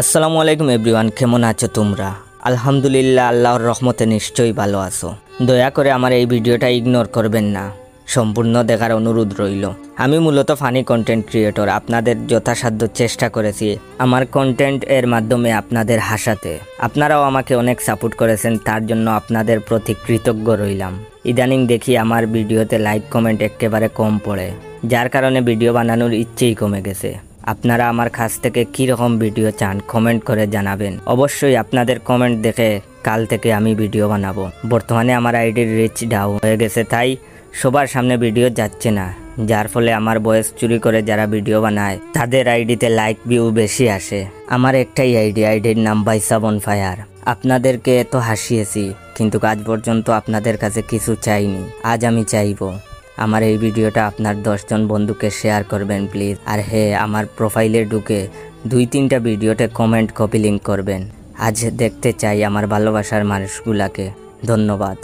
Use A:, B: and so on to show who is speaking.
A: আসসালামু আলাইকুম এভরিওয়ান, কেমন আছো তোমরা? আলহামদুলিল্লাহ, আল্লাহর রহমতে নিশ্চয়ই ভালো আছো। দয়া করে আমার এই ভিডিওটা ইগনোর করবেন না, সম্পূর্ণ দেখার অনুরোধ রইল। আমি মূলত ফানি কন্টেন্ট ক্রিয়েটর। আপনাদের যথাসাধ্য চেষ্টা করেছি আমার কন্টেন্ট এর মাধ্যমে আপনাদের হাসাতে। আপনারাও আমাকে অনেক সাপোর্ট করেছেন, তার জন্য আপনাদের প্রতি কৃতজ্ঞ রইলাম। ইদানিং দেখি আমার ভিডিওতে লাইক কমেন্ট একেবারে কম পড়ে, যার কারণে ভিডিও বানানোর ইচ্ছেই কমে গেছে। আপনারা আমার কাছ থেকে কীরকম ভিডিও চান কমেন্ট করে জানাবেন। অবশ্যই আপনাদের কমেন্ট দেখে কাল থেকে আমি ভিডিও বানাবো। বর্তমানে আমার আইডির রিচ ডাউন হয়ে গেছে, তাই সবার সামনে ভিডিও যাচ্ছে না, যার ফলে আমার ভয়েস চুরি করে যারা ভিডিও বানায় তাদের আইডিতে লাইক ভিউ বেশি আসে। আমার একটাই আইডির নাম বাইসা বনফায়ার। আপনাদেরকে এত হাসিয়েছি, কিন্তু আজ পর্যন্ত আপনাদের কাছে কিছু চাইনি। আজ আমি চাইবো আমার এই ভিডিওটা আপনার 10 জন বন্ধুকে শেয়ার করবেন প্লিজ। আর হ্যাঁ, আমার প্রোফাইলে ঢুকে 2-3টা ভিডিওতে কমেন্ট কপি লিঙ্ক করবেন। আজ দেখতে চাই আমার ভালোবাসার মানুষগুলাকে। ধন্যবাদ।